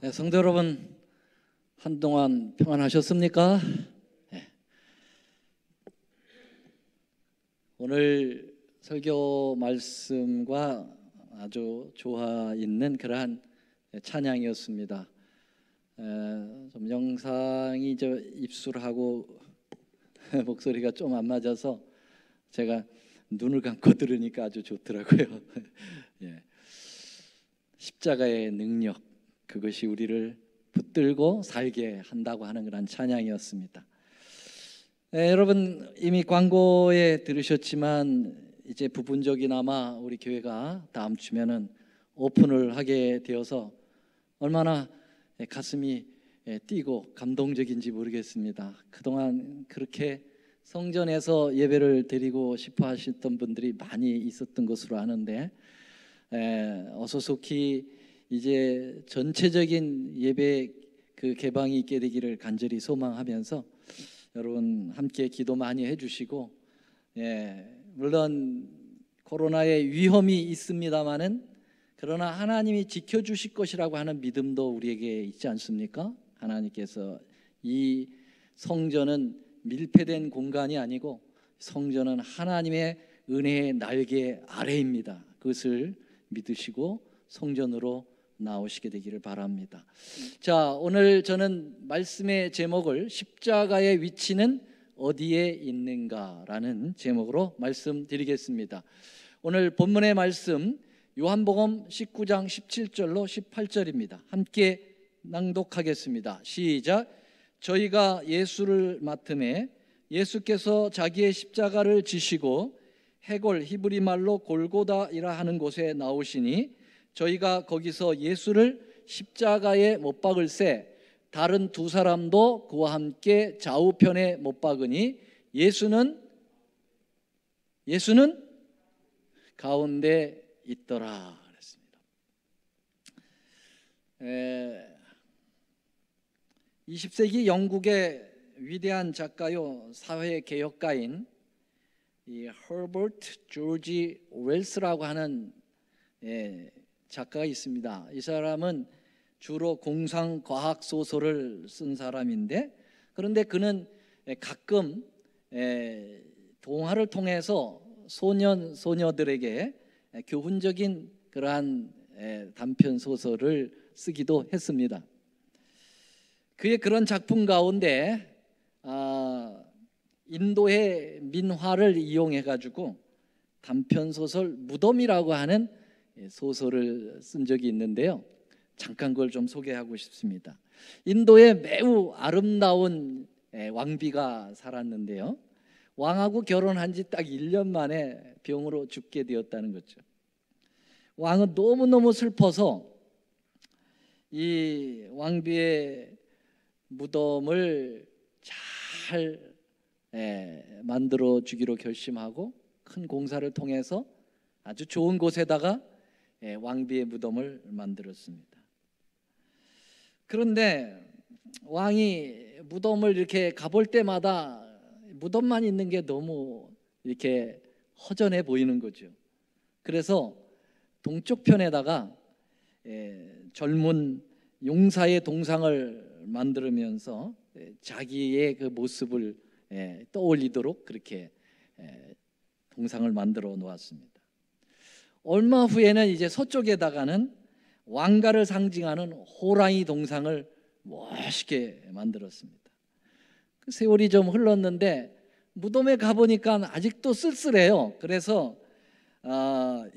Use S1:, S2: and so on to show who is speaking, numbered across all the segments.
S1: 네, 성도 여러분, 한동안 평안하셨습니까? 네. 오늘 설교 말씀과 아주 조화 있는 그러한 찬양이었습니다. 좀 영상이 입술하고 목소리가 좀 안 맞아서 제가 눈을 감고 들으니까 아주 좋더라고요. 예. 십자가의 능력, 그것이 우리를 붙들고 살게 한다고 하는 그런 찬양이었습니다. 여러분 이미 광고에 들으셨지만 이제 부분적이나마 우리 교회가 다음 주면은 오픈을 하게 되어서 얼마나 가슴이 뛰고 감동적인지 모르겠습니다. 그동안 그렇게 성전에서 예배를 드리고 싶어 하셨던 분들이 많이 있었던 것으로 아는데 어서속히 이제 전체적인 예배 그 개방이 있게 되기를 간절히 소망하면서 여러분 함께 기도 많이 해주시고, 물론 코로나의 위험이 있습니다마는 그러나 하나님이 지켜주실 것이라고 하는 믿음도 우리에게 있지 않습니까? 하나님께서 이 성전은 밀폐된 공간이 아니고 성전은 하나님의 은혜의 날개 아래입니다. 그것을 믿으시고 성전으로 나오시게 되기를 바랍니다. 자, 오늘 저는 말씀의 제목을 십자가의 위치는 어디에 있는가라는 제목으로 말씀드리겠습니다. 오늘 본문의 말씀 요한복음 19장 17절로 18절입니다. 함께 낭독하겠습니다. 시작. 저희가 예수를 맡음에 예수께서 자기의 십자가를 지시고 해골 히브리 말로 골고다이라 하는 곳에 나오시니 저희가 거기서 예수를 십자가에 못 박을새 다른 두 사람도 그와 함께 좌우편에 못 박으니 예수는 가운데 있더라 그랬습니다. 20세기 영국의 위대한 작가요 사회개혁가인 이 허버트 조지 웰스라고 하는 작가가 있습니다. 이 사람은 주로 공상과학 소설을 쓴 사람인데, 그런데 그는 가끔 동화를 통해서 소녀들에게 교훈적인 그러한 단편 소설을 쓰기도 했습니다. 그의 그런 작품 가운데 인도의 민화를 이용해 가지고 단편 소설 무덤이라고 하는 소설을 쓴 적이 있는데요. 잠깐 그걸 좀 소개하고 싶습니다. 인도에 매우 아름다운 왕비가 살았는데요. 왕하고 결혼한 지 딱 1년 만에 병으로 죽게 되었다는 거죠. 왕은 너무너무 슬퍼서 이 왕비의 무덤을 잘 만들어 주기로 결심하고 큰 공사를 통해서 아주 좋은 곳에다가 왕비의 무덤을 만들었습니다. 그런데 왕이 무덤을 이렇게 가볼 때마다 무덤만 있는 게 너무 이렇게 허전해 보이는 거죠. 그래서 동쪽 편에다가 젊은 용사의 동상을 만들면서 자기의 그 모습을 떠올리도록 그렇게 동상을 만들어 놓았습니다. 얼마 후에는 이제 서쪽에다가는 왕가를 상징하는 호랑이 동상을 멋있게 만들었습니다. 그 세월이 좀 흘렀는데 무덤에 가보니까 아직도 쓸쓸해요. 그래서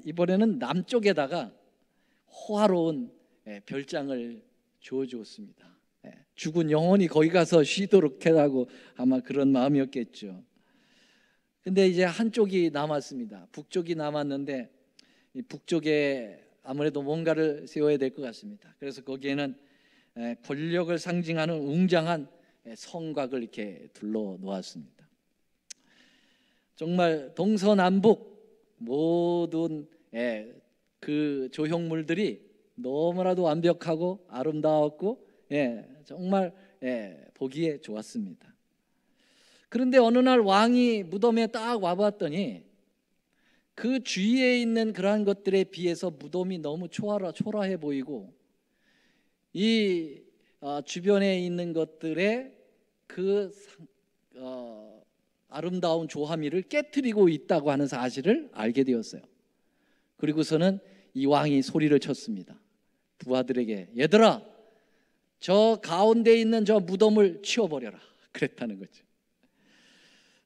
S1: 이번에는 남쪽에다가 호화로운 별장을 주어주었습니다. 죽은 영혼이 거기 가서 쉬도록 해라고 아마 그런 마음이었겠죠. 근데 이제 한쪽이 남았습니다. 북쪽이 남았는데 이 북쪽에 아무래도 뭔가를 세워야 될 것 같습니다. 그래서 거기에는 권력을 상징하는 웅장한 성곽을 이렇게 둘러 놓았습니다. 정말 동서남북 모든 그 조형물들이 너무나도 완벽하고 아름다웠고 정말 보기에 좋았습니다. 그런데 어느 날 왕이 무덤에 딱 와봤더니 그 주위에 있는 그러한 것들에 비해서 무덤이 너무 초라해 보이고 이 주변에 있는 것들의 그 아름다운 조화미를 깨트리고 있다고 하는 사실을 알게 되었어요. 그리고서는 이 왕이 소리를 쳤습니다. 부하들에게, 얘들아, 저 가운데 있는 저 무덤을 치워버려라, 그랬다는 거죠.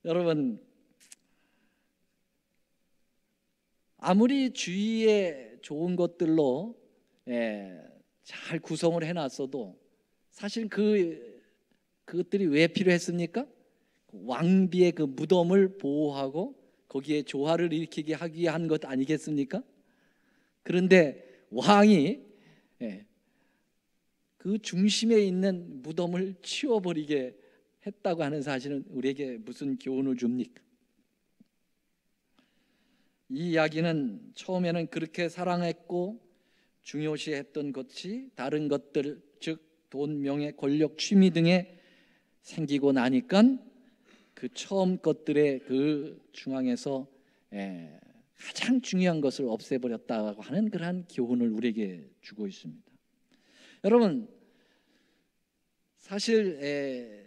S1: 여러분, 아무리 주위에 좋은 것들로 잘 구성을 해놨어도 사실 그것들이 왜 필요했습니까? 왕비의 그 무덤을 보호하고 거기에 조화를 일으키게 하기 위한 것 아니겠습니까? 그런데 왕이 그 중심에 있는 무덤을 치워버리게 했다고 하는 사실은 우리에게 무슨 교훈을 줍니까? 이 이야기는 처음에는 그렇게 사랑했고 중요시했던 것이 다른 것들, 즉 돈, 명예, 권력, 취미 등에 생기고 나니까 그 처음 것들의 그 중앙에서 가장 중요한 것을 없애버렸다고 하는 그러한 교훈을 우리에게 주고 있습니다. 여러분, 사실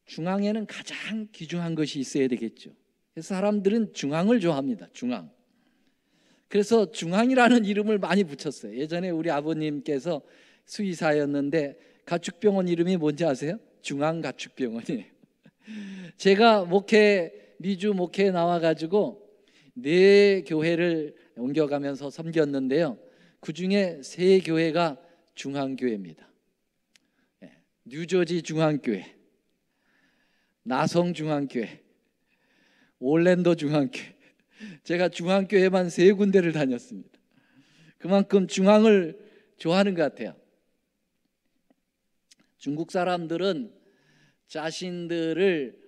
S1: 중앙에는 가장 귀중한 것이 있어야 되겠죠. 그래서 사람들은 중앙을 좋아합니다. 중앙. 그래서 중앙이라는 이름을 많이 붙였어요. 예전에 우리 아버님께서 수의사였는데 가축병원 이름이 뭔지 아세요? 중앙가축병원이에요. 제가 미주 목회에 나와가지고 4교회를 옮겨가면서 섬겼는데요, 그 중에 3교회가 중앙교회입니다. 뉴저지 중앙교회, 나성 중앙교회, 올랜도 중앙교회. 제가 중앙교회만 3군데를 다녔습니다. 그만큼 중앙을 좋아하는 것 같아요. 중국 사람들은 자신들을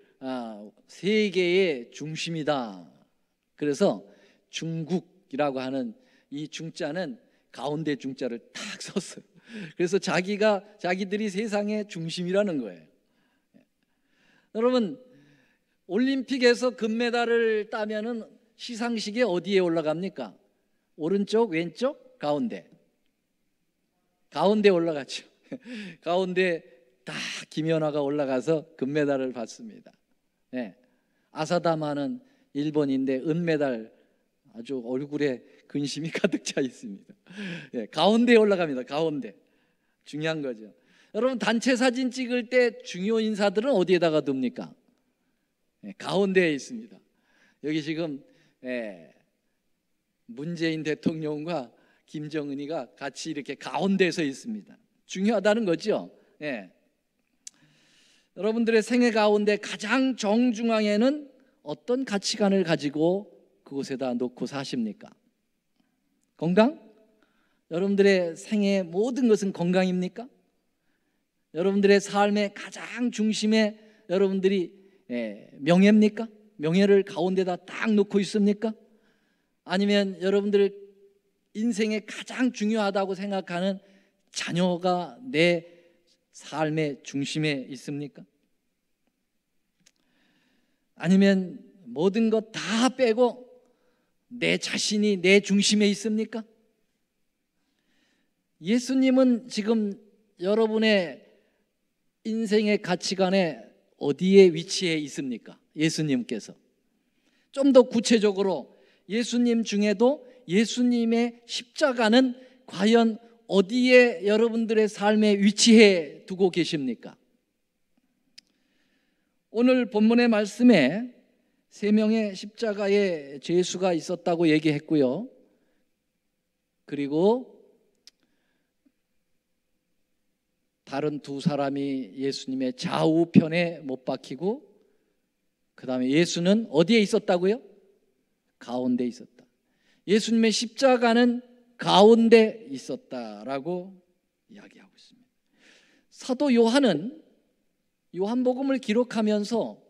S1: 세계의 중심이다, 그래서 중국이라고 하는 이 중자는 가운데 중자를 탁 썼어요. 그래서 자기들이 세상의 중심이라는 거예요. 여러분, 올림픽에서 금메달을 따면은 시상식에 어디에 올라갑니까? 오른쪽, 왼쪽, 가운데. 가운데 올라갔죠. 가운데 딱 김연아가 올라가서 금메달을 받습니다. 아사다마는 일본인데 은메달, 아주 얼굴에 근심이 가득 차 있습니다. 가운데에 올라갑니다. 가운데. 중요한 거죠. 여러분, 단체 사진 찍을 때 중요 인사들은 어디에다가 둡니까? 가운데에 있습니다. 여기 지금 문재인 대통령과 김정은이가 같이 이렇게 가운데에 서 있습니다. 중요하다는 거죠. 여러분들의 생애 가운데 가장 정중앙에는 어떤 가치관을 가지고 그곳에다 놓고 사십니까? 건강? 여러분들의 생애 모든 것은 건강입니까? 여러분들의 삶의 가장 중심에 여러분들이 명예입니까? 명예를 가운데다 딱 놓고 있습니까? 아니면 여러분들 인생에 가장 중요하다고 생각하는 자녀가 내 삶의 중심에 있습니까? 아니면 모든 것 다 빼고 내 자신이 내 중심에 있습니까? 예수님은 지금 여러분의 인생의 가치관에 어디에 위치해 있습니까? 예수님께서 좀 더 구체적으로 예수님 중에도 예수님의 십자가는 과연 어디에 여러분들의 삶에 위치해 두고 계십니까? 오늘 본문의 말씀에 3명의 십자가에 죄수가 있었다고 얘기했고요, 그리고 다른 2사람이 예수님의 좌우편에 못 박히고, 그 다음에 예수는 어디에 있었다고요? 가운데 있었다. 예수님의 십자가는 가운데 있었다라고 이야기하고 있습니다. 사도 요한은 요한복음을 기록하면서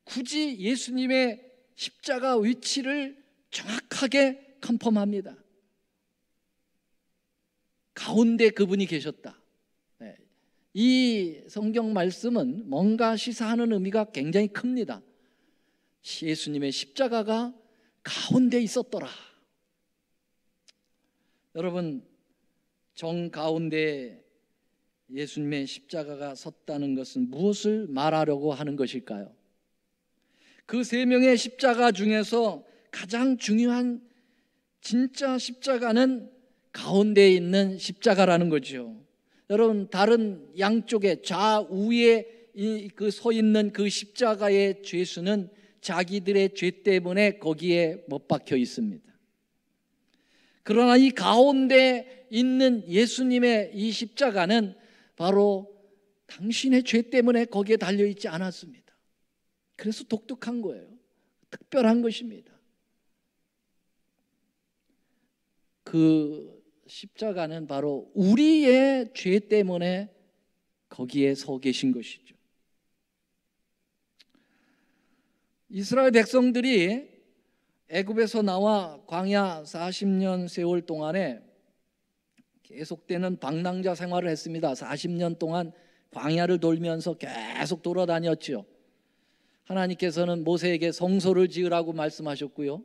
S1: 굳이 예수님의 십자가 위치를 정확하게 컨펌합니다. 가운데 그분이 계셨다. 이 성경 말씀은 뭔가 시사하는 의미가 굉장히 큽니다. 예수님의 십자가가 가운데 있었더라. 여러분, 정 가운데 예수님의 십자가가 섰다는 것은 무엇을 말하려고 하는 것일까요? 그 세 명의 십자가 중에서 가장 중요한 진짜 십자가는 가운데에 있는 십자가라는 거죠. 여러분, 다른 양쪽에 좌우에 서 있는 그 십자가의 죄수는 자기들의 죄 때문에 거기에 못 박혀 있습니다. 그러나 이 가운데 있는 예수님의 이 십자가는 바로 당신의 죄 때문에 거기에 달려 있지 않았습니다. 그래서 독특한 거예요. 특별한 것입니다. 그 십자가는 바로 우리의 죄 때문에 거기에 서 계신 것이죠. 이스라엘 백성들이 애굽에서 나와 광야 40년 세월 동안에 계속되는 방랑자 생활을 했습니다. 40년 동안 광야를 돌면서 계속 돌아다녔죠. 하나님께서는 모세에게 성소를 지으라고 말씀하셨고요.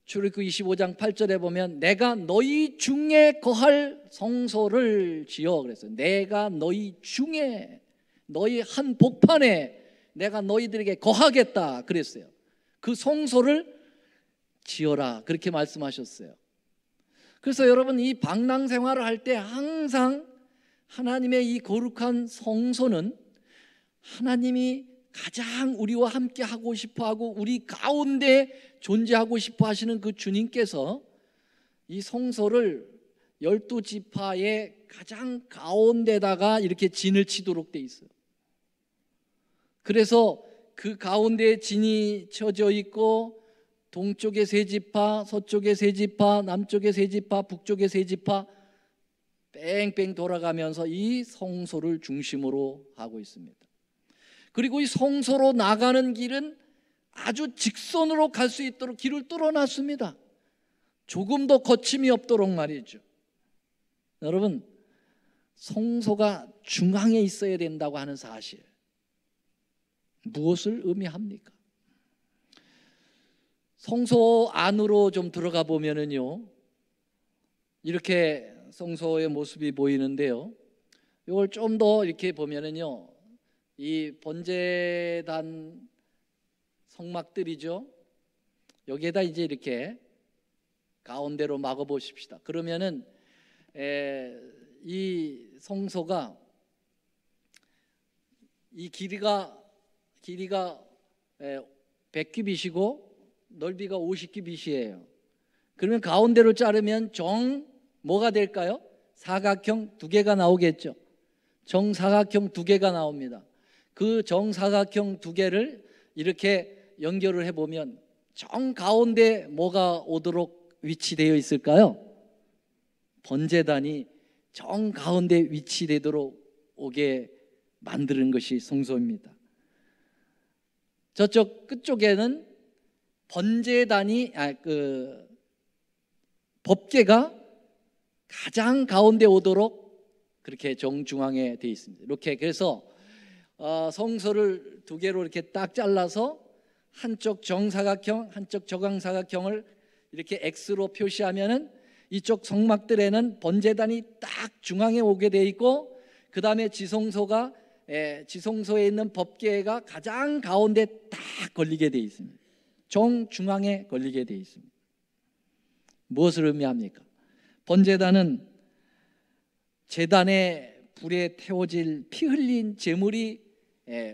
S1: 출애굽기 25장 8절에 보면 내가 너희 중에 거할 성소를 지어 그랬어요. 내가 너희 중에, 너희 한 복판에 내가 너희들에게 거하겠다 그랬어요. 그 성소를 지어라 그렇게 말씀하셨어요. 그래서 여러분, 이 방랑 생활을 할 때 항상 하나님의 이 거룩한 성소는 하나님이 가장 우리와 함께 하고 싶어하고 우리 가운데 존재하고 싶어 하시는 그 주님께서 이 성소를 12지파의 가장 가운데다가 이렇게 진을 치도록 돼 있어요. 그래서 그 가운데에 진이 쳐져 있고 동쪽에 세 지파, 서쪽에 세 지파, 남쪽에 세 지파, 북쪽에 세 지파 뺑뺑 돌아가면서 이 성소를 중심으로 하고 있습니다. 그리고 이 성소로 나가는 길은 아주 직선으로 갈 수 있도록 길을 뚫어놨습니다. 조금 더 거침이 없도록 말이죠. 여러분, 성소가 중앙에 있어야 된다고 하는 사실, 무엇을 의미합니까? 성소 안으로 좀 들어가 보면은요, 이렇게 성소의 모습이 보이는데요, 이걸 좀 더 이렇게 보면은요, 이 번제단 성막들이죠. 여기에다 이제 이렇게 가운데로 막아 보십시다. 그러면은 이 성소가 이 길이가 100규빗이고 넓이가 50규빗이에요. 그러면 가운데로 자르면 뭐가 될까요? 사각형 두 개가 나오겠죠. 정사각형 두 개가 나옵니다. 그 정사각형 두 개를 이렇게 연결을 해보면 정 가운데 뭐가 오도록 위치되어 있을까요? 번제단이 정 가운데 위치되도록 오게 만드는 것이 성소입니다. 저쪽 끝쪽에는 번제단이 법궤가 가장 가운데 오도록 그렇게 정중앙에 되어 있습니다. 이렇게 그래서 성소를 두 개로 이렇게 딱 잘라서 한쪽 정사각형, 한쪽 저광사각형을 이렇게 X로 표시하면은 이쪽 성막들에는 번제단이 딱 중앙에 오게 돼 있고, 그 다음에 지성소에 있는 법궤가 가장 가운데 딱 걸리게 돼 있습니다. 정중앙에 걸리게 돼 있습니다. 무엇을 의미합니까? 번제단은 제단에 불에 태워질 피 흘린 제물이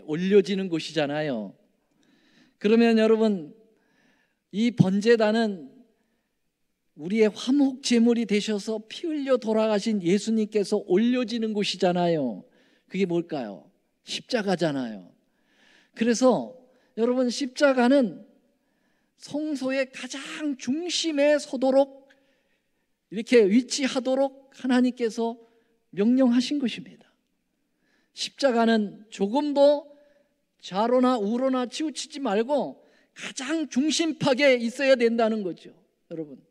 S1: 올려지는 곳이잖아요. 그러면 여러분, 이 번제단은 우리의 화목 제물이 되셔서 피 흘려 돌아가신 예수님께서 올려지는 곳이잖아요. 그게 뭘까요? 십자가잖아요. 그래서 여러분, 십자가는 성소의 가장 중심에 서도록 이렇게 위치하도록 하나님께서 명령하신 것입니다. 십자가는 조금도 좌로나 우로나 치우치지 말고 가장 중심팍에 있어야 된다는 거죠. 여러분,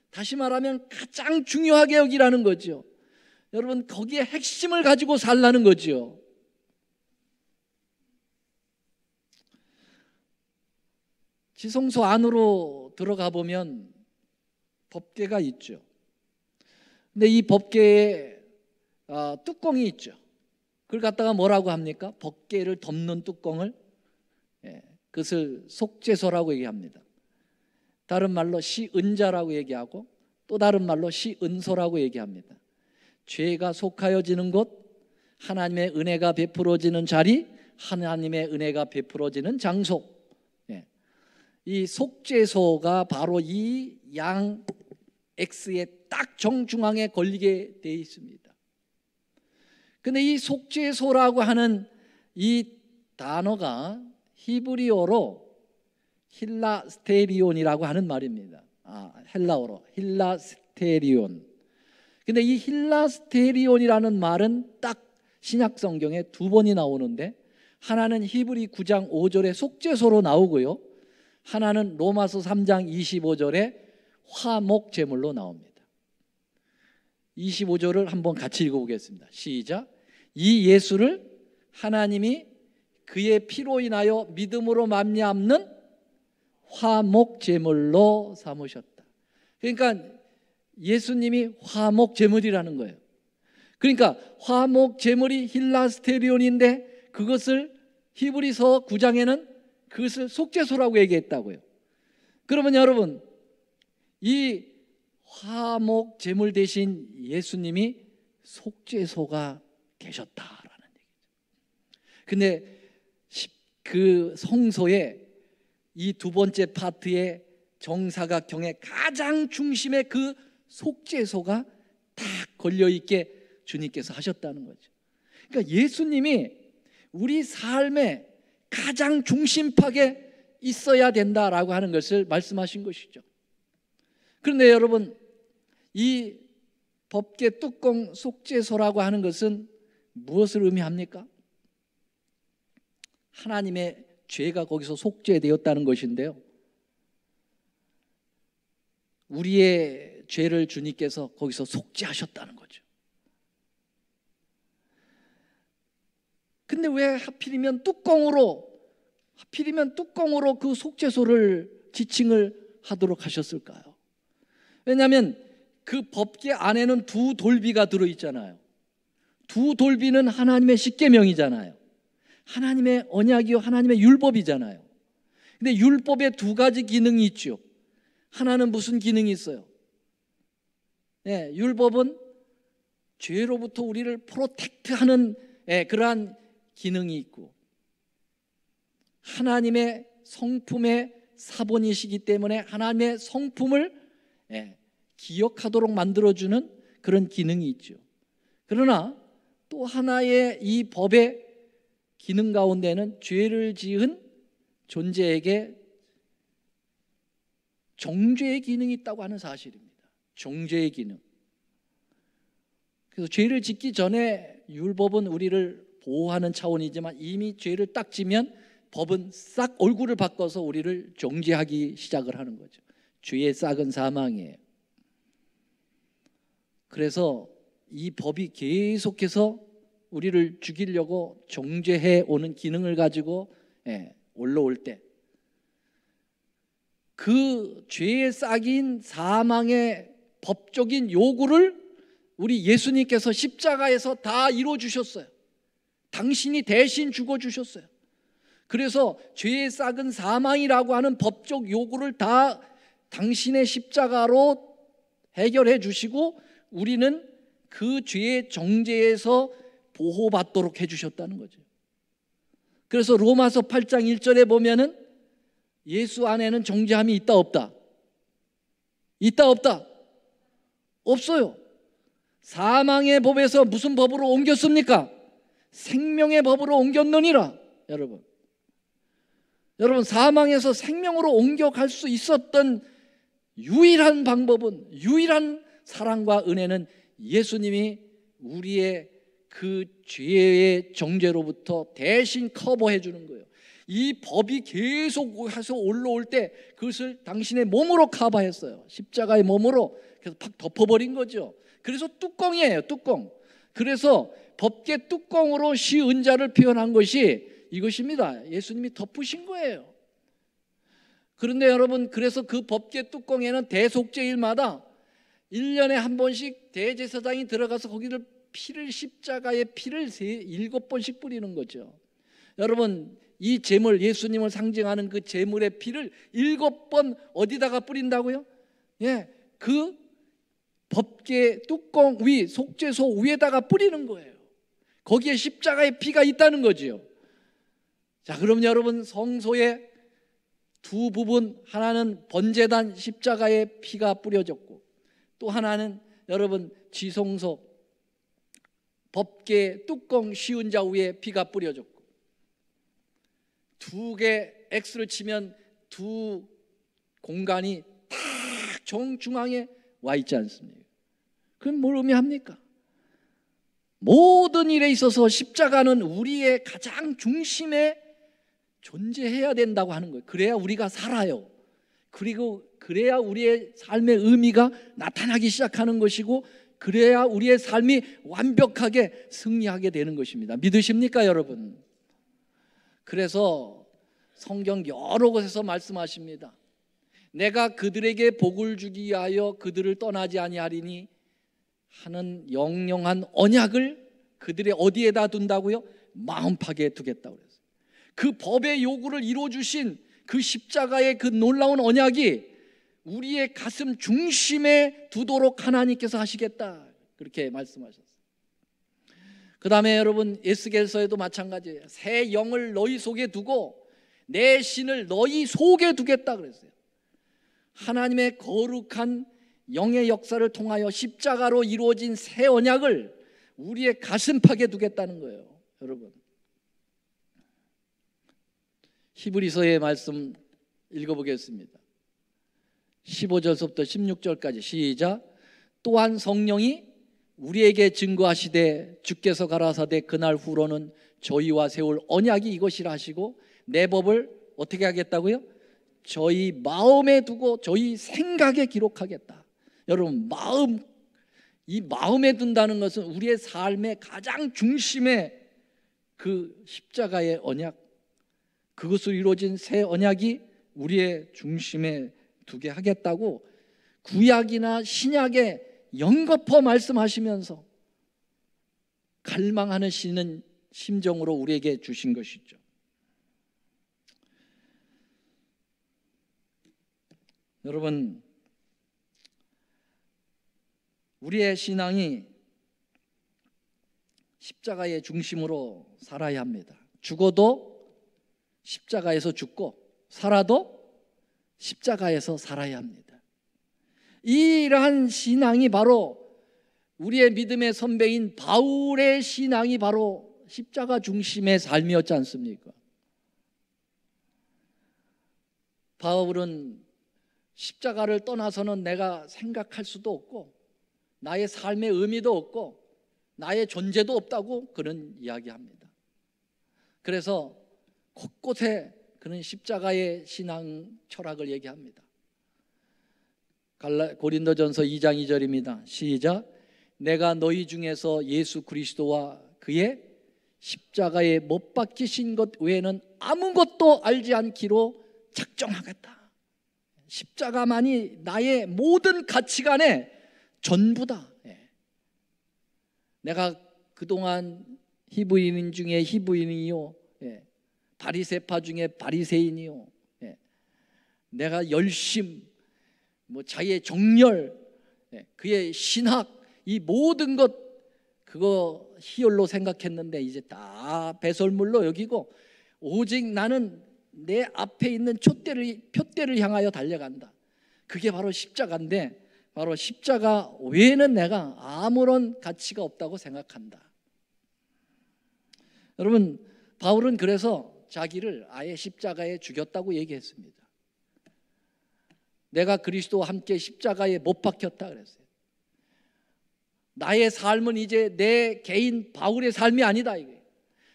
S1: 다시 말하면 가장 중요하게 여기라는 거죠. 여러분, 거기에 핵심을 가지고 살라는 거죠. 지성소 안으로 들어가 보면 법궤가 있죠. 근데 이 법궤에 뚜껑이 있죠. 그걸 갖다가 뭐라고 합니까? 법궤를 덮는 뚜껑을, 그것을 속죄소라고 얘기합니다. 다른 말로 시은자라고 얘기하고 또 다른 말로 시은소라고 얘기합니다. 죄가 속하여지는 곳, 하나님의 은혜가 베풀어지는 자리, 하나님의 은혜가 베풀어지는 장소. 이 속죄소가 바로 이 양 X의 딱 정중앙에 걸리게 되어 있습니다. 근데 이 속죄소라고 하는 이 단어가 히브리어로 힐라스테리온이라고 하는 말입니다. 헬라어로 힐라스테리온. 근데 이 힐라스테리온이라는 말은 딱 신약 성경에 2번이 나오는데, 하나는 히브리 9장 5절에 속죄소로 나오고요, 하나는 로마서 3장 25절에 화목 제물로 나옵니다. 25절을 한번 같이 읽어보겠습니다. 시작. 이 예수를 하나님이 그의 피로 인하여 믿음으로 말미암는 화목 제물로 삼으셨다. 그러니까 예수님이 화목 제물이라는 거예요. 그러니까 화목 제물이 힐라스테리온인데 그것을 히브리서 9장에는 그것을 속죄소라고 얘기했다고요. 그러면 여러분, 이 화목 제물 대신 예수님이 속죄소가 되셨다라는 얘기죠. 근데 그 성소에 이 2번째 파트의 정사각형의 가장 중심에 그 속죄소가 딱 걸려있게 주님께서 하셨다는 거죠. 그러니까 예수님이 우리 삶에 가장 중심팍에 있어야 된다라고 하는 것을 말씀하신 것이죠. 그런데 여러분, 이 법궤 뚜껑 속죄소라고 하는 것은 무엇을 의미합니까? 하나님의 죄가 거기서 속죄되었다는 것인데요, 우리의 죄를 주님께서 거기서 속죄하셨다는 거죠. 근데 왜 하필이면 뚜껑으로 그 속죄소를 지칭을 하도록 하셨을까요? 왜냐하면 그 법궤 안에는 2 돌비가 들어있잖아요. 2 돌비는 하나님의 십계명이잖아요. 하나님의 언약이요, 하나님의 율법이잖아요. 근데 율법에 2가지 기능이 있죠. 하나는 무슨 기능이 있어요? 율법은 죄로부터 우리를 프로텍트하는 그러한 기능이 있고, 하나님의 성품의 사본이시기 때문에 하나님의 성품을 기억하도록 만들어주는 그런 기능이 있죠. 그러나 또 하나의 이 법의 기능 가운데는 죄를 지은 존재에게 정죄의 기능이 있다고 하는 사실입니다. 정죄의 기능. 그래서 죄를 짓기 전에 율법은 우리를 보호하는 차원이지만 이미 죄를 딱 지면 법은 싹 얼굴을 바꿔서 우리를 정죄하기 시작을 하는 거죠. 죄의 싹은 사망이에요. 그래서 이 법이 계속해서 우리를 죽이려고 정죄해 오는 기능을 가지고 올라올 때, 그 죄의 싹인 사망의 법적인 요구를 우리 예수님께서 십자가에서 다 이루어주셨어요. 당신이 대신 죽어주셨어요. 그래서 죄의 싹은 사망이라고 하는 법적 요구를 다 당신의 십자가로 해결해 주시고 우리는 그 죄의 정죄에서 보호받도록 해주셨다는 거죠. 그래서 로마서 8장 1절에 보면은 예수 안에는 정죄함이 있다 없다? 있다 없다? 없어요. 사망의 법에서 무슨 법으로 옮겼습니까? 생명의 법으로 옮겼느니라. 여러분 사망에서 생명으로 옮겨갈 수 있었던 유일한 방법은, 유일한 사랑과 은혜는 예수님이 우리의 그 죄의 정죄로부터 대신 커버해 주는 거예요. 이 법이 계속해서 올라올 때 그것을 당신의 몸으로 커버했어요. 십자가의 몸으로. 그래서 팍 덮어버린 거죠. 그래서 뚜껑이에요, 뚜껑. 그래서 법궤 뚜껑으로 시은자를 표현한 것이 이것입니다. 예수님이 덮으신 거예요. 그런데 여러분, 그래서 그 법궤 뚜껑에는 대속죄일마다 1년에 한 번씩 대제사장이 들어가서 거기를 십자가의 피를 7번씩 뿌리는 거죠. 여러분, 이 제물, 예수님을 상징하는 그 제물의 피를 7번 어디다가 뿌린다고요? 예, 그 법궤 뚜껑 위, 속죄소 위에다가 뿌리는 거예요. 거기에 십자가의 피가 있다는 거지요. 자, 그럼 여러분, 성소의 두 부분, 하나는 번제단 십자가의 피가 뿌려졌고, 또 하나는 여러분 지성소 법궤 뚜껑 씌운 자 위에 피가 뿌려졌고, 두 개 X를 치면 두 공간이 딱 정중앙에 와 있지 않습니까? 그럼 뭘 의미합니까? 모든 일에 있어서 십자가는 우리의 가장 중심에 존재해야 된다고 하는 거예요. 그래야 우리가 살아요. 그리고 그래야 우리의 삶의 의미가 나타나기 시작하는 것이고, 그래야 우리의 삶이 완벽하게 승리하게 되는 것입니다. 믿으십니까, 여러분? 그래서 성경 여러 곳에서 말씀하십니다. 내가 그들에게 복을 주기 위하여 그들을 떠나지 아니하리니 하는 영영한 언약을 그들의 어디에다 둔다고요? 마음팍에 두겠다고 그랬어요. 그 법의 요구를 이루어주신 그 십자가의 그 놀라운 언약이 우리의 가슴 중심에 두도록 하나님께서 하시겠다, 그렇게 말씀하셨어요. 그 다음에 여러분, 에스겔서에도 마찬가지예요. 새 영을 너희 속에 두고 내 신을 너희 속에 두겠다 그랬어요. 하나님의 거룩한 영의 역사를 통하여 십자가로 이루어진 새 언약을 우리의 가슴팍에 두겠다는 거예요. 여러분, 히브리서의 말씀 읽어보겠습니다. 15절부터 16절까지 시작. 또한 성령이 우리에게 증거하시되 주께서 가라사대 그날 후로는 저희와 세울 언약이 이것이라 하시고 내 법을 어떻게 하겠다고요? 저희 마음에 두고 저희 생각에 기록하겠다. 여러분, 마음, 이 마음에 둔다는 것은 우리의 삶의 가장 중심에 그 십자가의 언약, 그것으로 이루어진 새 언약이 우리의 중심에 두게 하겠다고 구약이나 신약에 연거푸 말씀하시면서 갈망하는 심정으로 우리에게 주신 것이죠. 여러분, 우리의 신앙이 십자가의 중심으로 살아야 합니다. 죽어도 십자가에서 죽고 살아도 십자가에서 살아야 합니다. 이러한 신앙이 바로 우리의 믿음의 선배인 바울의 신앙이 바로 십자가 중심의 삶이었지 않습니까? 바울은 십자가를 떠나서는 내가 생각할 수도 없고 나의 삶의 의미도 없고 나의 존재도 없다고 그런 이야기합니다. 그래서 곳곳에 그는 십자가의 신앙 철학을 얘기합니다. 고린도전서 2장 2절입니다. 시작. 내가 너희 중에서 예수 그리스도와 그의 십자가에 못 박히신 것 외에는 아무것도 알지 않기로 작정하겠다. 십자가만이 나의 모든 가치관의 전부다. 내가 그동안 히브리인 중에 히브리인이요, 바리새파 중에 바리새인이요, 내가 열심, 자기의 정열, 그의 신학, 이 모든 것 그거 희열로 생각했는데 이제 다 배설물로 여기고 오직 나는 내 앞에 있는 표대를 향하여 달려간다. 그게 바로 십자가인데, 바로 십자가 외에는 내가 아무런 가치가 없다고 생각한다. 여러분, 바울은 그래서 자기를 아예 십자가에 죽였다고 얘기했습니다. 내가 그리스도와 함께 십자가에 못 박혔다 그랬어요. 나의 삶은 이제 내 개인 바울의 삶이 아니다 이거예요.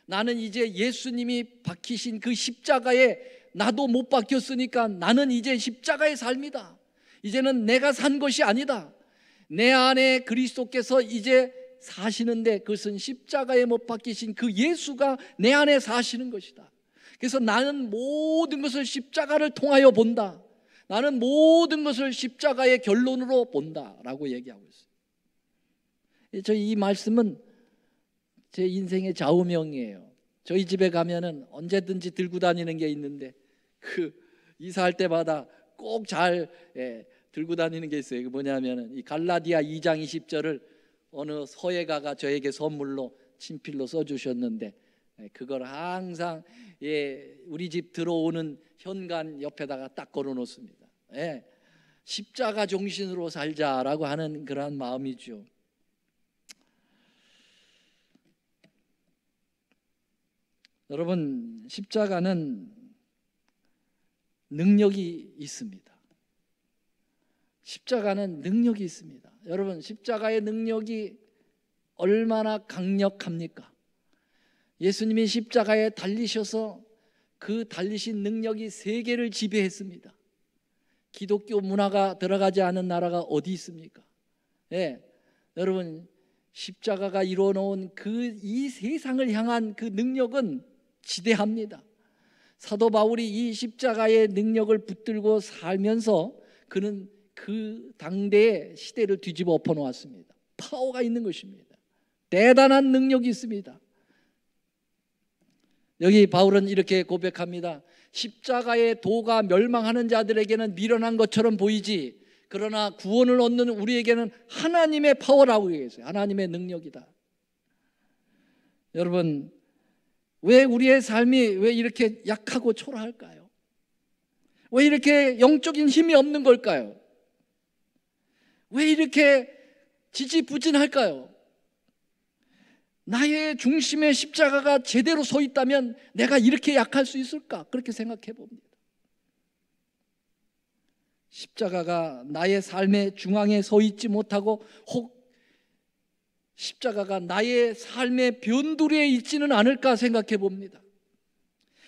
S1: 나는 이제 예수님이 박히신 그 십자가에 나도 못 박혔으니까 나는 이제 십자가의 삶이다. 이제는 내가 산 것이 아니다. 내 안에 그리스도께서 이제 사시는데 그것은 십자가에 못 박히신 그 예수가 내 안에 사시는 것이다. 그래서 나는 모든 것을 십자가를 통하여 본다. 나는 모든 것을 십자가의 결론으로 본다라고 얘기하고 있어요. 이 말씀은 제 인생의 좌우명이에요. 저희 집에 가면은 언제든지 들고 다니는 게 있는데 그 이사할 때마다 꼭 잘 들고 다니는 게 있어요. 그 뭐냐면은 이 갈라디아 2장 20절을 어느 서예가가 저에게 선물로 친필로 써주셨는데 그걸 항상 우리 집 들어오는 현관 옆에다가 딱 걸어 놓습니다. 십자가 정신으로 살자라고 하는 그러한 마음이죠. 여러분, 십자가는 능력이 있습니다. 십자가는 능력이 있습니다. 여러분, 십자가의 능력이 얼마나 강력합니까? 예수님이 십자가에 달리셔서 그 달리신 능력이 세계를 지배했습니다. 기독교 문화가 들어가지 않은 나라가 어디 있습니까? 여러분, 십자가가 이루어놓은 이 세상을 향한 그 능력은 지대합니다. 사도 바울이 이 십자가의 능력을 붙들고 살면서 그는 그 당대의 시대를 뒤집어 엎어 놓았습니다. 파워가 있는 것입니다. 대단한 능력이 있습니다. 여기 바울은 이렇게 고백합니다. 십자가의 도가 멸망하는 자들에게는 미련한 것처럼 보이지, 그러나 구원을 얻는 우리에게는 하나님의 파워라고 얘기했어요. 하나님의 능력이다. 여러분, 왜 우리의 삶이 왜 이렇게 약하고 초라할까요? 왜 이렇게 영적인 힘이 없는 걸까요? 왜 이렇게 지지부진할까요? 나의 중심에 십자가가 제대로 서 있다면 내가 이렇게 약할 수 있을까? 그렇게 생각해 봅니다. 십자가가 나의 삶의 중앙에 서 있지 못하고 혹 십자가가 나의 삶의 변두리에 있지는 않을까 생각해 봅니다.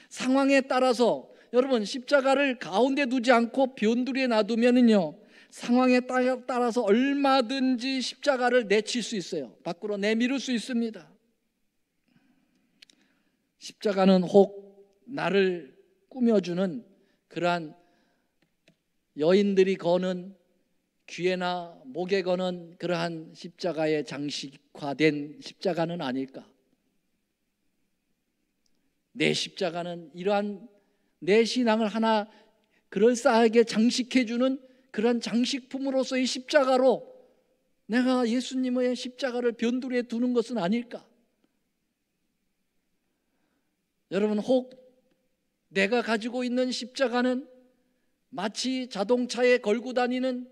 S1: 상황에 따라서 여러분, 십자가를 가운데 두지 않고 변두리에 놔두면은요, 상황에 따라서 얼마든지 십자가를 내칠 수 있어요. 밖으로 내밀을 수 있습니다. 십자가는 혹 나를 꾸며주는 그러한 여인들이 거는 귀에나 목에 거는 그러한 십자가의 장식화된 십자가는 아닐까? 내 십자가는 이러한 내 신앙을 하나 그럴싸하게 장식해주는 그런 장식품으로서의 십자가로 내가 예수님의 십자가를 변두리에 두는 것은 아닐까? 여러분, 혹 내가 가지고 있는 십자가는 마치 자동차에 걸고 다니는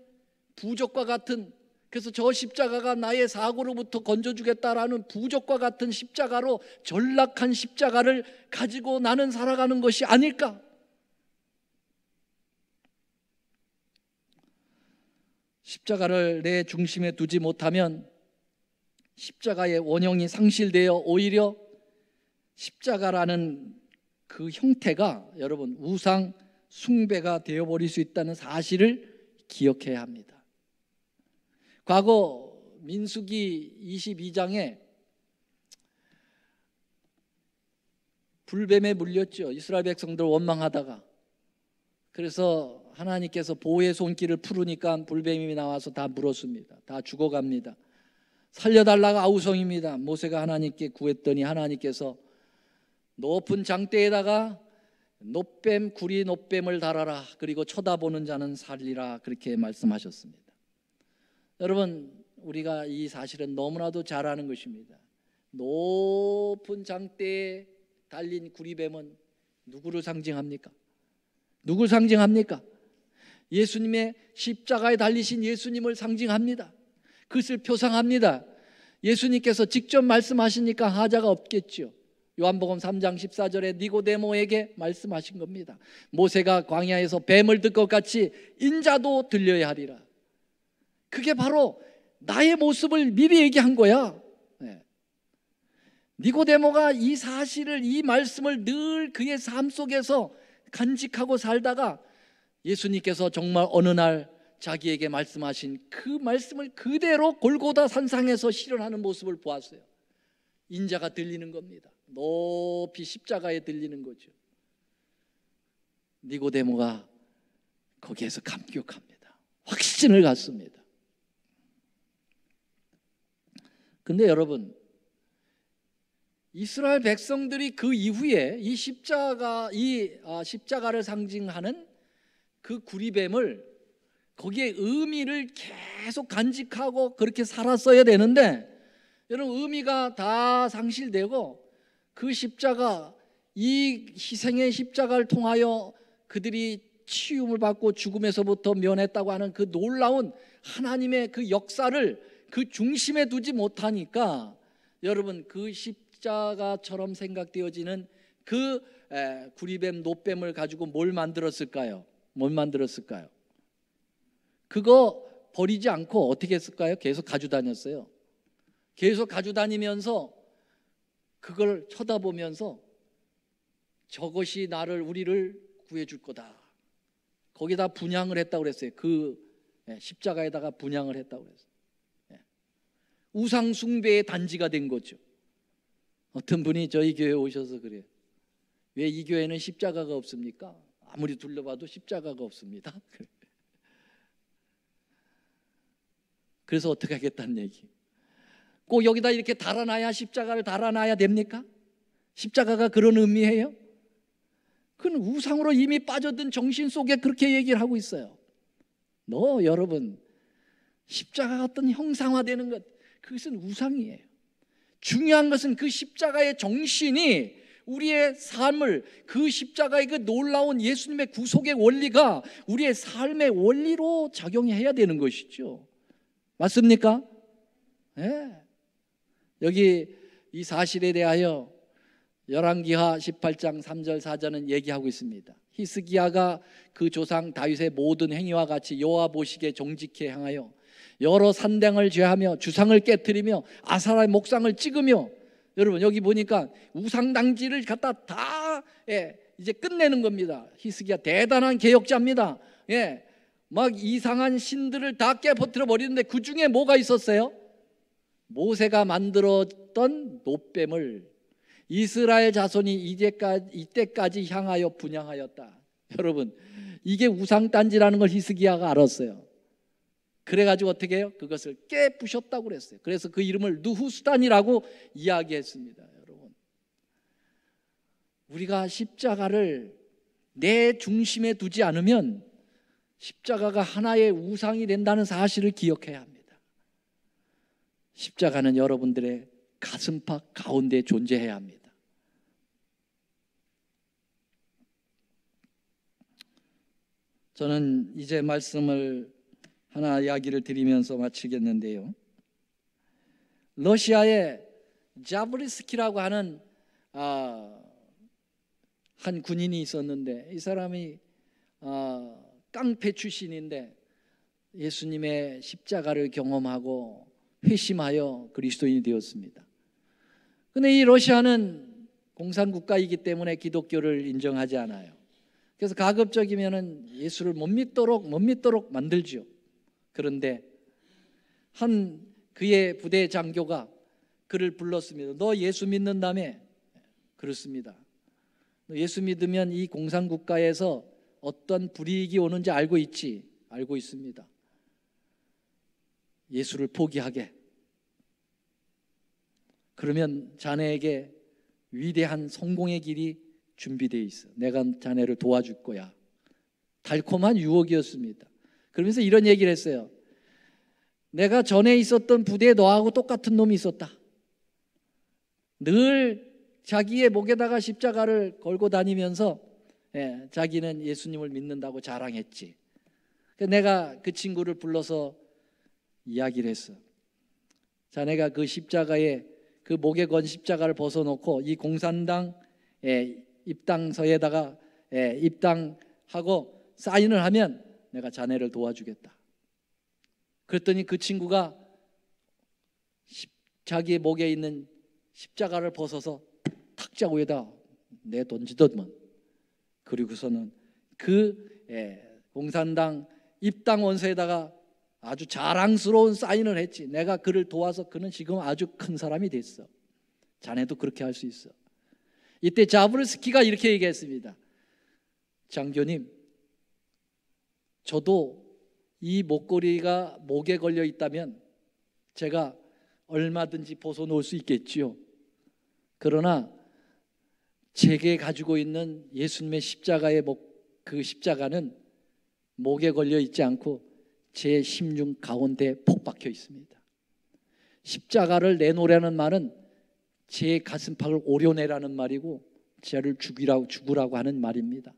S1: 부적과 같은, 그래서 저 십자가가 나의 사고로부터 건져주겠다라는 부적과 같은 십자가로 전락한 십자가를 가지고 나는 살아가는 것이 아닐까? 십자가를 내 중심에 두지 못하면 십자가의 원형이 상실되어 오히려 십자가라는 그 형태가 여러분 우상 숭배가 되어버릴 수 있다는 사실을 기억해야 합니다. 과거 민수기 22장에 불뱀에 물렸죠. 이스라엘 백성들 원망하다가. 그래서 하나님께서 보호의 손길을 풀으니까 불뱀이 나와서 다 물었습니다. 다 죽어갑니다. 살려달라고 아우성입니다. 모세가 하나님께 구했더니 하나님께서 높은 장대에다가 노뱀, 구리 노뱀을 달아라. 그리고 쳐다보는 자는 살리라. 그렇게 말씀하셨습니다. 여러분, 우리가 이 사실은 너무나도 잘 아는 것입니다. 높은 장대에 달린 구리뱀은 누구를 상징합니까? 누구를 상징합니까? 예수님의 십자가에 달리신 예수님을 상징합니다. 그것을 표상합니다. 예수님께서 직접 말씀하시니까 하자가 없겠죠. 요한복음 3장 14절에 니고데모에게 말씀하신 겁니다. 모세가 광야에서 뱀을 들 것 같이 인자도 들려야 하리라. 그게 바로 나의 모습을 미리 얘기한 거야. 니고데모가 이 사실을, 이 말씀을 늘 그의 삶 속에서 간직하고 살다가 예수님께서 정말 어느 날 자기에게 말씀하신 그 말씀을 그대로 골고다 산상에서 실현하는 모습을 보았어요. 인자가 들리는 겁니다. 높이 십자가에 들리는 거죠. 니고데모가 거기에서 감격합니다. 확신을 갖습니다. 근데 여러분, 이스라엘 백성들이 그 이후에 이 십자가를 상징하는 그 구리뱀을, 거기에 의미를 계속 간직하고 그렇게 살았어야 되는데, 여러분, 의미가 다 상실되고 그 십자가, 이 희생의 십자가를 통하여 그들이 치유를 받고 죽음에서부터 면했다고 하는 그 놀라운 하나님의 그 역사를 그 중심에 두지 못하니까, 여러분, 그 십자가처럼 생각되어지는 그 구리뱀, 노뱀을 가지고 뭘 만들었을까요? 그거 버리지 않고 어떻게 했을까요? 계속 가지고 다녔어요. 계속 가지고 다니면서 그걸 쳐다보면서 저것이 우리를 구해줄 거다. 거기다 분향을 했다고 그랬어요. 그 십자가에다가 분향을 했다고 그랬어요. 우상 숭배의 단지가 된 거죠. 어떤 분이 저희 교회에 오셔서 그래요. 왜 이 교회는 십자가가 없습니까? 아무리 둘러봐도 십자가가 없습니다. 그래서 어떻게 하겠다는 얘기. 꼭 여기다 이렇게 달아놔야, 십자가를 달아놔야 됩니까? 십자가가 그런 의미예요? 그건 우상으로 이미 빠져든 정신 속에 그렇게 얘기를 하고 있어요. 여러분, 십자가가 어떤 형상화되는 것, 그것은 우상이에요. 중요한 것은 그 십자가의 정신이 우리의 삶을, 그 십자가의 그 놀라운 예수님의 구속의 원리가 우리의 삶의 원리로 작용해야 되는 것이죠. 맞습니까? 네. 여기 이 사실에 대하여 열왕기하 18장 3절 4절은 얘기하고 있습니다. 히스기야가 그 조상 다윗의 모든 행위와 같이 여호와 보시기에 정직히 행하여 여러 산당을 죄하며 주상을 깨뜨리며 아사라의 목상을 찍으며, 여러분, 여기 보니까 우상당지를 갖다 다 이제 끝내는 겁니다. 히스기야 대단한 개혁자입니다. 막 이상한 신들을 다 깨버려 버리는데 그 중에 뭐가 있었어요? 모세가 만들었던 노뱀을 이스라엘 자손이 이때까지 향하여 분향하였다. 여러분, 이게 우상단지라는 걸 히스기야가 알았어요. 그래가지고 어떻게 해요? 그것을 깨부셨다고 그랬어요. 그래서 그 이름을 느후스단이라고 이야기했습니다. 여러분, 우리가 십자가를 내 중심에 두지 않으면 십자가가 하나의 우상이 된다는 사실을 기억해야 합니다. 십자가는 여러분들의 가슴팍 가운데 존재해야 합니다. 저는 이제 말씀을 하나 이야기를 드리면서 마치겠는데요. 러시아의 자브리스키라고 하는 한 군인이 있었는데, 이 사람이 깡패 출신인데 예수님의 십자가를 경험하고 회심하여 그리스도인이 되었습니다. 그런데 이 러시아는 공산국가이기 때문에 기독교를 인정하지 않아요. 그래서 가급적이면은 예수를 못 믿도록 만들죠. 그런데 한 그의 부대 장교가 그를 불렀습니다. 너 예수 믿는다며? 그렇습니다. 너 예수 믿으면 이 공산국가에서 어떤 불이익이 오는지 알고 있지? 알고 있습니다. 예수를 포기하게. 그러면 자네에게 위대한 성공의 길이 준비되어 있어. 내가 자네를 도와줄 거야. 달콤한 유혹이었습니다. 그러면서 이런 얘기를 했어요. 내가 전에 있었던 부대에 너하고 똑같은 놈이 있었다. 늘 자기의 목에다가 십자가를 걸고 다니면서 자기는 예수님을 믿는다고 자랑했지. 내가 그 친구를 불러서 이야기를 했어. 자네가 그 십자가에, 그 목에 건 십자가를 벗어놓고 이 공산당 입당서에다가 입당하고 사인을 하면 내가 자네를 도와주겠다. 그랬더니 그 친구가 자기의 목에 있는 십자가를 벗어서 탁자 위에다 내던지더만, 그리고서는 그 공산당 입당 원서에다가 아주 자랑스러운 사인을 했지. 내가 그를 도와서 그는 지금 아주 큰 사람이 됐어. 자네도 그렇게 할 수 있어. 이때 자브르스키가 이렇게 얘기했습니다. 장교님, 저도 이 목걸이가 목에 걸려 있다면 제가 얼마든지 벗어놓을 수 있겠지요. 그러나 제게 가지고 있는 예수님의 십자가의 그 십자가는 목에 걸려 있지 않고 제 심중 가운데 폭 박혀 있습니다. 십자가를 내놓으라는 말은 제 가슴팍을 오려내라는 말이고 죄를 죽으라고 하는 말입니다.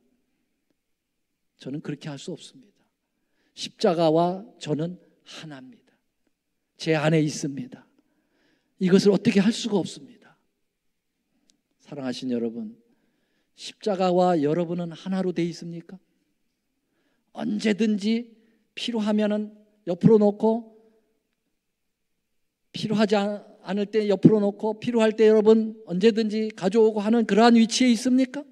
S1: 저는 그렇게 할 수 없습니다. 십자가와 저는 하나입니다. 제 안에 있습니다. 이것을 어떻게 할 수가 없습니다. 사랑하신 여러분, 십자가와 여러분은 하나로 되어 있습니까? 언제든지 필요하면은 옆으로 놓고, 필요하지 않을 때 옆으로 놓고, 필요할 때 여러분 언제든지 가져오고 하는 그러한 위치에 있습니까?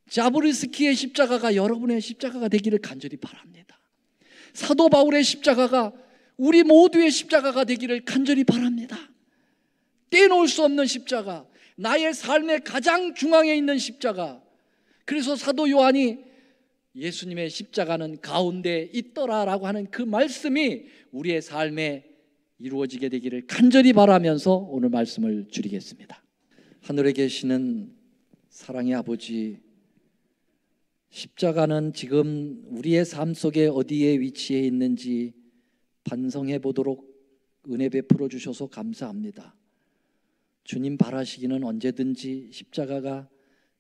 S1: 자브리스키의 십자가가 여러분의 십자가가 되기를 간절히 바랍니다. 사도 바울의 십자가가 우리 모두의 십자가가 되기를 간절히 바랍니다. 떼놓을 수 없는 십자가, 나의 삶의 가장 중앙에 있는 십자가. 그래서 사도 요한이 예수님의 십자가는 가운데 있더라라고 하는 그 말씀이 우리의 삶에 이루어지게 되기를 간절히 바라면서 오늘 말씀을 줄이겠습니다. 하늘에 계시는 사랑의 아버지, 십자가는 지금 우리의 삶 속에 어디에 위치해 있는지 반성해 보도록 은혜 베풀어 주셔서 감사합니다. 주님 바라시기는 언제든지 십자가가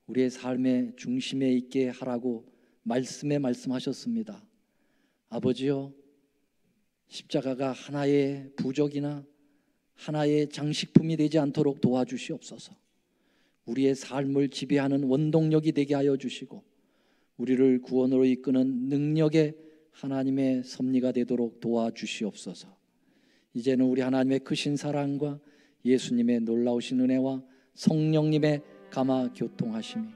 S1: 우리의 삶의 중심에 있게 하라고 말씀에 말씀하셨습니다. 아버지요, 십자가가 하나의 부적이나 하나의 장식품이 되지 않도록 도와주시옵소서. 우리의 삶을 지배하는 원동력이 되게 하여 주시고 우리를 구원으로 이끄는 능력의 하나님의 섭리가 되도록 도와주시옵소서. 이제는 우리 하나님의 크신 사랑과 예수님의 놀라우신 은혜와 성령님의 감화 교통하심이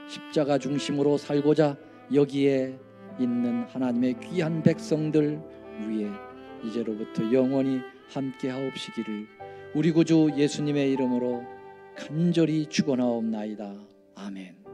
S1: 십자가 중심으로 살고자 여기에 있는 하나님의 귀한 백성들 위에 이제로부터 영원히 함께 하옵시기를 우리 구주 예수님의 이름으로 간절히 축원하옵나이다. 아멘.